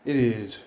It is.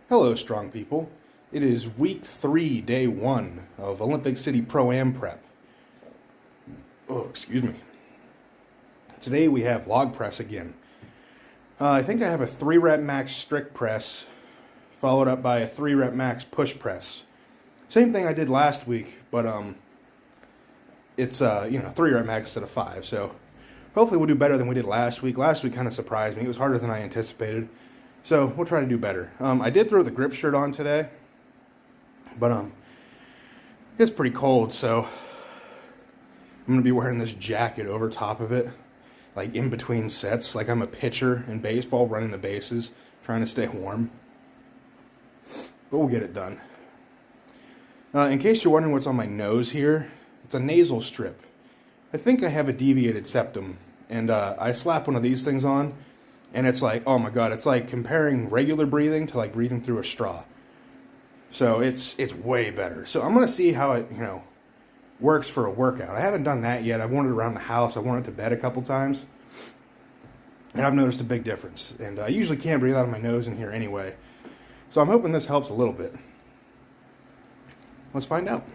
Hello, strong people. It is week 3, day 1 of Olympic City Pro-Am prep. Oh, excuse me. Today we have log press again. I think I have a 3-rep max strict press, followed up by a 3-rep max push press. Same thing I did last week, but it's 3-rep max instead of 5. So hopefully we'll do better than we did last week. Last week kind of surprised me. It was harder than I anticipated. So we'll try to do better. I did throw the grip shirt on today, but it's pretty cold, so I'm going to be wearing this jacket over top of it, like in between sets, like I'm a pitcher in baseball running the bases, trying to stay warm. But we'll get it done. In case you're wondering what's on my nose here, it's a nasal strip. I think I have a deviated septum, and I slap one of these things on, and it's like, oh my god, it's like comparing regular breathing to like breathing through a straw. So it's way better. So I'm going to see how it, works for a workout. I haven't done that yet. I've worn it around the house. I've worn it to bed a couple times. And I've noticed a big difference. And I usually can't breathe out of my nose in here anyway. So I'm hoping this helps a little bit. Let's find out.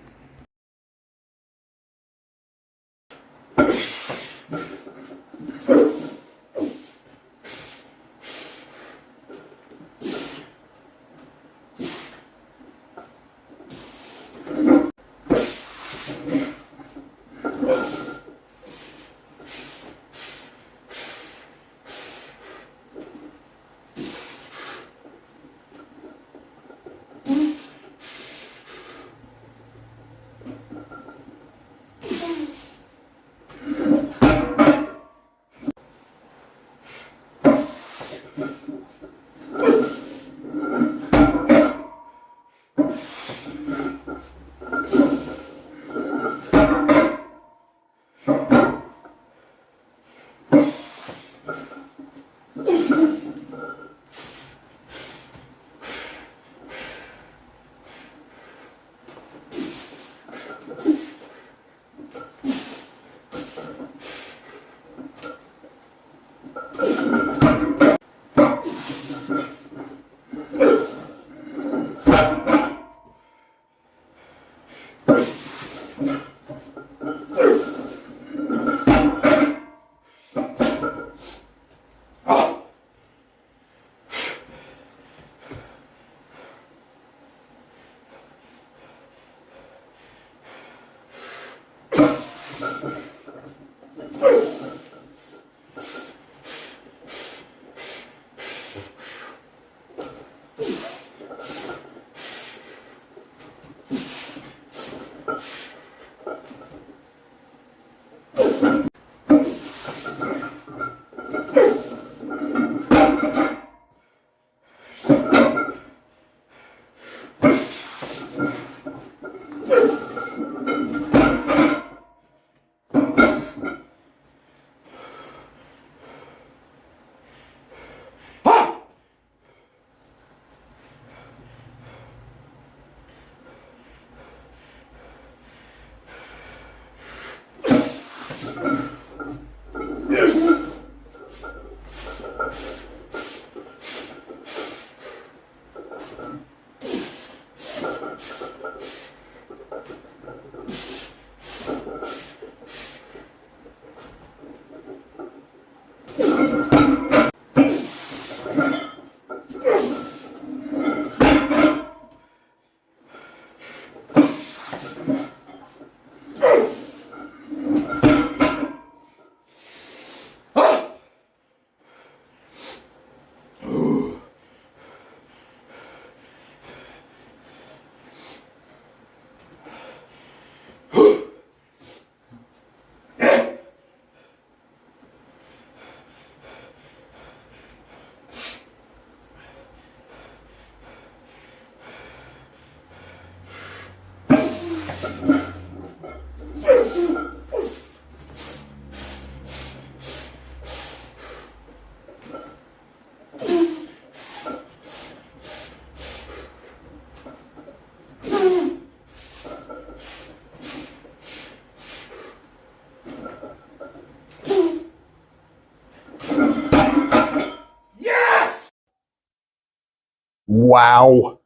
Wow.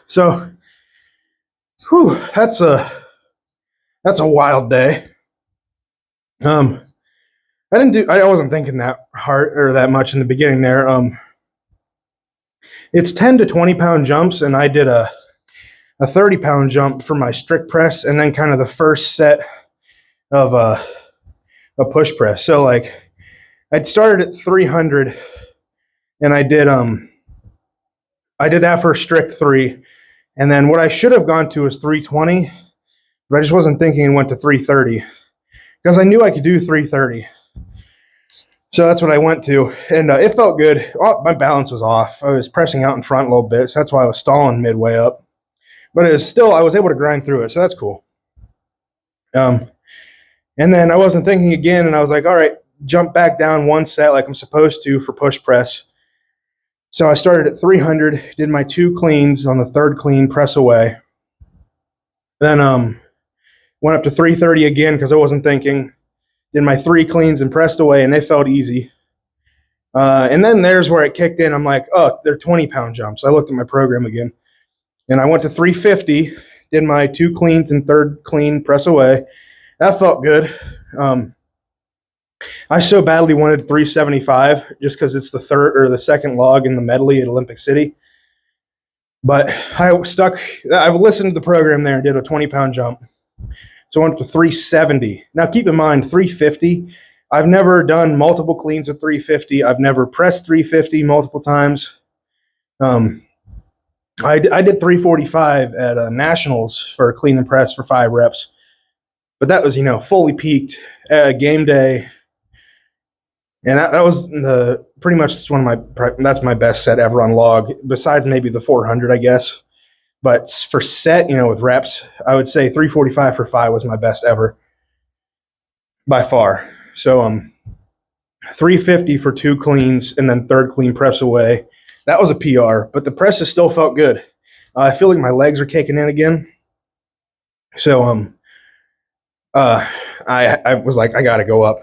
So, whew, that's a wild day. I wasn't thinking that hard or that much in the beginning there. It's 10 to 20 pound jumps, and I did a 30-pound jump for my strict press, and then kind of the first set of a push press. So like I'd started at 300, and I did that for strict 3, and then what I should have gone to was 320, but I just wasn't thinking and went to 330 because I knew I could do 330. So that's what I went to, and it felt good. Oh, my balance was off. I was pressing out in front a little bit, so that's why I was stalling midway up. But it was still, I was able to grind through it, so that's cool. And then I wasn't thinking again, and I was like, all right, jump back down one set like I'm supposed to for push press. So I started at 300, did my 2 cleans on the 3rd clean, press away. Then went up to 330 again because I wasn't thinking. Did my 3 cleans and pressed away, and they felt easy. And then there's where it kicked in. I'm like, oh, they're 20-pound jumps. I looked at my program again, and I went to 350, did my 2 cleans and 3rd clean, press away. That felt good. I so badly wanted 375 just because it's the 3rd or the 2nd log in the medley at Olympic City. But I listened to the program there and did a 20-pound jump. So I went to 370. Now keep in mind, 350, I've never done multiple cleans with 350. I've never pressed 350 multiple times. I did 345 at Nationals for clean and press for 5 reps. But that was, fully peaked game day. And that was pretty much that's my best set ever on log, besides maybe the 400, I guess. But for set, with reps, I would say 345 for 5 was my best ever by far. So 350 for 2 cleans and then 3rd clean press away. That was a PR, but the presses still felt good. I feel like my legs are kicking in again. So I was like, I got to go up.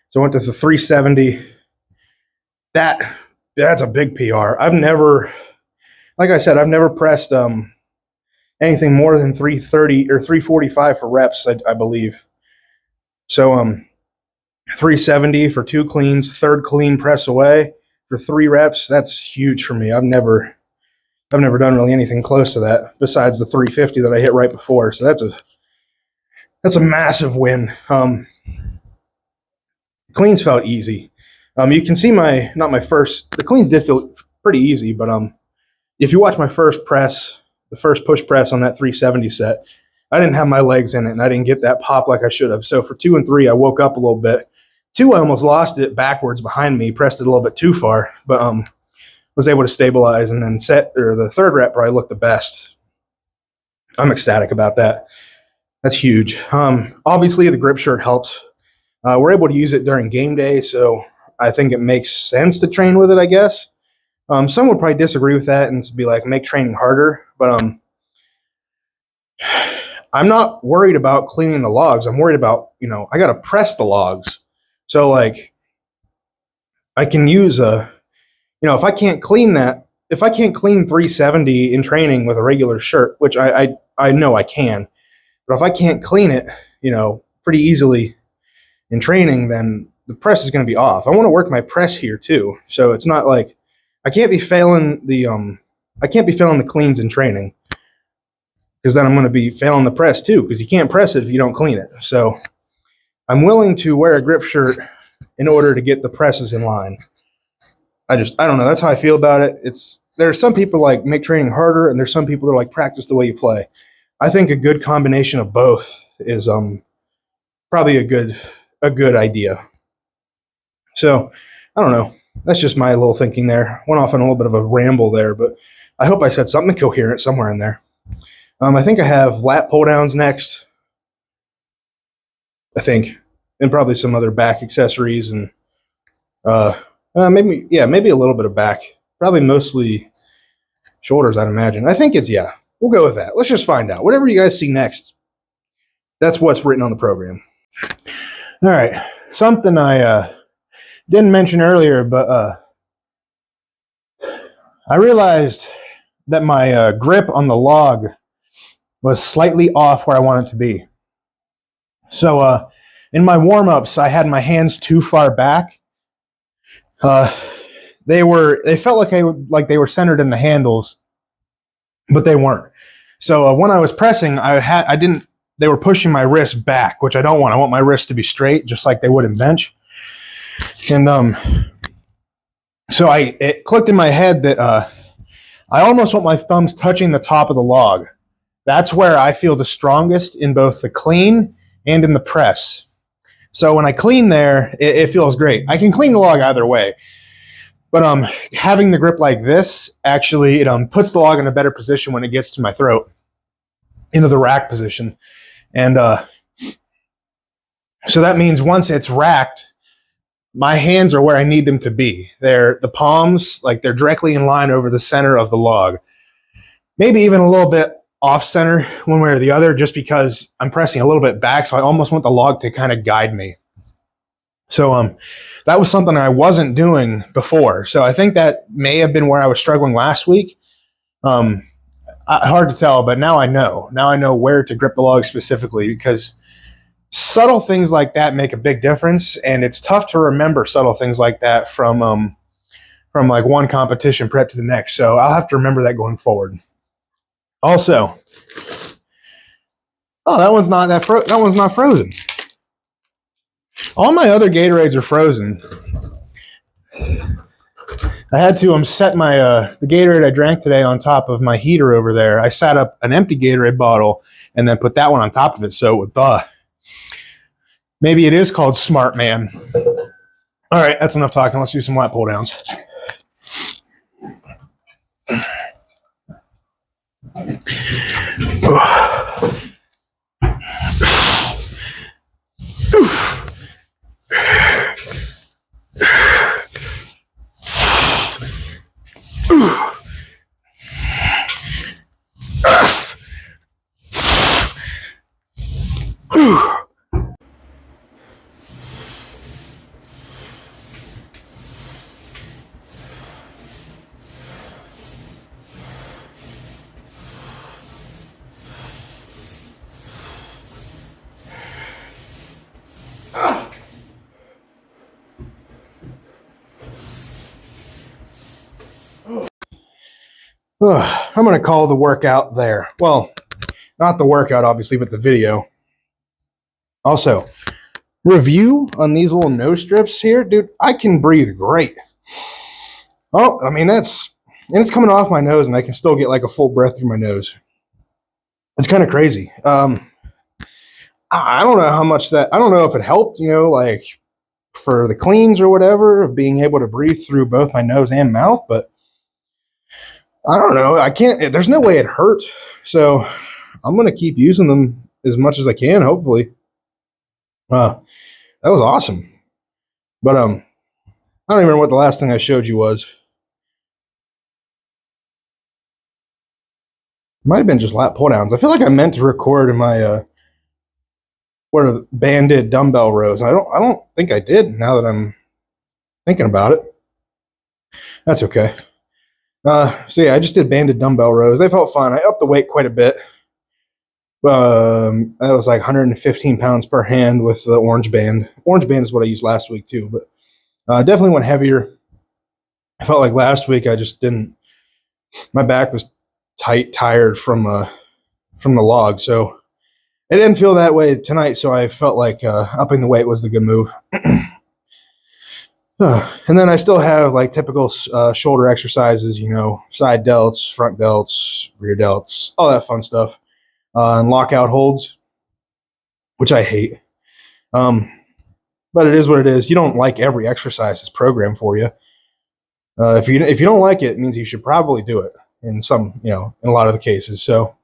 So I went to the 370. That's a big PR. I've never pressed anything more than 330 or 345 for reps, I believe. So 370 for 2 cleans, 3rd clean press away for 3 reps. That's huge for me. I've never done really anything close to that besides the 350 that I hit right before. So that's a massive win. Cleans felt easy. You can see the cleans did feel pretty easy, but if you watch my first press, the first push press on that 370 set, I didn't have my legs in it, and I didn't get that pop like I should have. So for 2 and 3, I woke up a little bit. 2, I almost lost it backwards behind me, pressed it a little bit too far, but was able to stabilize, and then the 3rd rep probably looked the best. I'm ecstatic about that. That's huge. Obviously, the grip shirt helps. We're able to use it during game day, so I think it makes sense to train with it, I guess. Some would probably disagree with that and be like, make training harder. But I'm not worried about cleaning the logs. I'm worried about, I got to press the logs. So, like, I can use if I can't clean 370 in training with a regular shirt, which I know I can, but if I can't clean it, pretty easily in training, then the press is going to be off. I want to work my press here too. So it's not like I can't be failing the cleans in training, because then I'm going to be failing the press too, because you can't press it if you don't clean it. So I'm willing to wear a grip shirt in order to get the presses in line. I don't know. That's how I feel about it. There are some people like make training harder, and there's some people that are like practice the way you play. I think a good combination of both is probably a good idea. So I don't know. That's just my little thinking there. Went off on a little bit of a ramble there, but I hope I said something coherent somewhere in there. I think I have lat pull downs next. I think, and probably some other back accessories, and maybe a little bit of back. Probably mostly shoulders, I'd imagine. I think we'll go with that. Let's just find out. Whatever you guys see next, that's what's written on the program. All right, something I didn't mention earlier, but I realized that my grip on the log was slightly off where I want it to be. So in my warm-ups, I had my hands too far back. They felt like they were centered in the handles, but they weren't. So when I was pressing, they were pushing my wrist back, which I don't want. I want my wrist to be straight, just like they would in bench. And so it clicked in my head that I almost want my thumbs touching the top of the log. That's where I feel the strongest in both the clean and in the press. So when I clean there, it feels great. I can clean the log either way. But having the grip like this, actually, it puts the log in a better position when it gets to my throat, into the rack position. And so that means once it's racked, my hands are where I need them to be. The palms, like they're directly in line over the center of the log. Maybe even a little bit off center one way or the other, just because I'm pressing a little bit back, so I almost want the log to kind of guide me. So that was something I wasn't doing before. So I think that may have been where I was struggling last week. Hard to tell, but now I know. Now I know where to grip the log specifically, because subtle things like that make a big difference, and it's tough to remember subtle things like that from like one competition prep to the next. So I'll have to remember that going forward. Also, that one's not frozen. All my other Gatorades are frozen. I had to set the Gatorade I drank today on top of my heater over there. I sat up an empty Gatorade bottle and then put that one on top of it, so it would thaw. Maybe it is called Smart Man. All right, that's enough talking. Let's do some lat pull downs. I'm going to call the workout there. Well, not the workout, obviously, but the video. Also, review on these little nose strips here. Dude, I can breathe great. Oh, I mean, it's coming off my nose, and I can still get like a full breath through my nose. It's kind of crazy. I don't know how much I don't know if it helped, like for the cleans or whatever, of being able to breathe through both my nose and mouth, but I don't know. There's no way it hurt. So I'm going to keep using them as much as I can, hopefully. That was awesome. But I don't even remember what the last thing I showed you was. Might have been just lat pull downs. I feel like I meant to record in my banded dumbbell rows. I don't think I did, now that I'm thinking about it. That's okay. So yeah, I just did banded dumbbell rows. They felt fun. I upped the weight quite a bit. That was like 115 pounds per hand with the orange band. Orange band is what I used last week too, but definitely went heavier. I felt like last week I just didn't. My back was tired from the log, so it didn't feel that way tonight. So I felt like upping the weight was the good move. And then I still have like typical shoulder exercises, side delts, front delts, rear delts, all that fun stuff, and lockout holds, which I hate. But it is what it is. You don't like every exercise that's programmed for you. If you don't like it, it means you should probably do it in a lot of the cases. So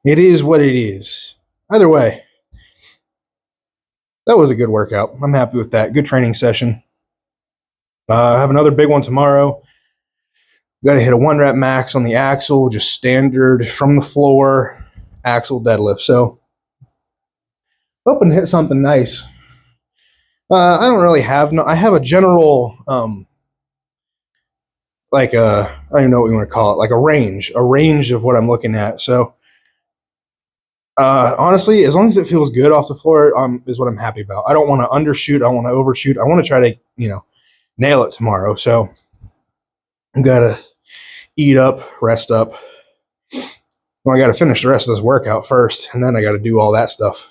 it is what it is. Either way, that was a good workout. I'm happy with that. Good training session. I have another big one tomorrow. Got to hit a 1 rep max on the axle, just standard from the floor axle deadlift. So hoping to hit something nice. I don't really have I have a general like I don't even know what you want to call it, like a range of what I'm looking at. So honestly, as long as it feels good off the floor, is what I'm happy about. I don't want to undershoot. I don't want to overshoot. I want to try to, nail it tomorrow. So I gotta eat up, rest up. Well, I gotta finish the rest of this workout first, and then I gotta do all that stuff.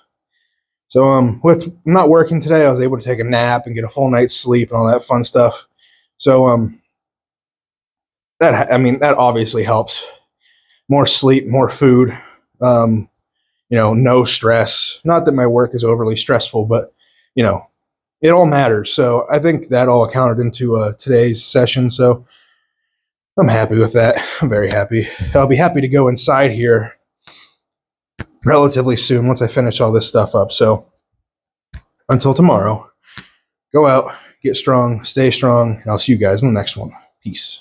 So with not working today, I was able to take a nap and get a full night's sleep and all that fun stuff. So that obviously helps. More sleep, more food. No stress. Not that my work is overly stressful, but you know, it all matters. So I think that all accounted into today's session. So I'm happy with that. I'm very happy. I'll be happy to go inside here relatively soon once I finish all this stuff up. So until tomorrow, go out, get strong, stay strong, and I'll see you guys in the next one. Peace.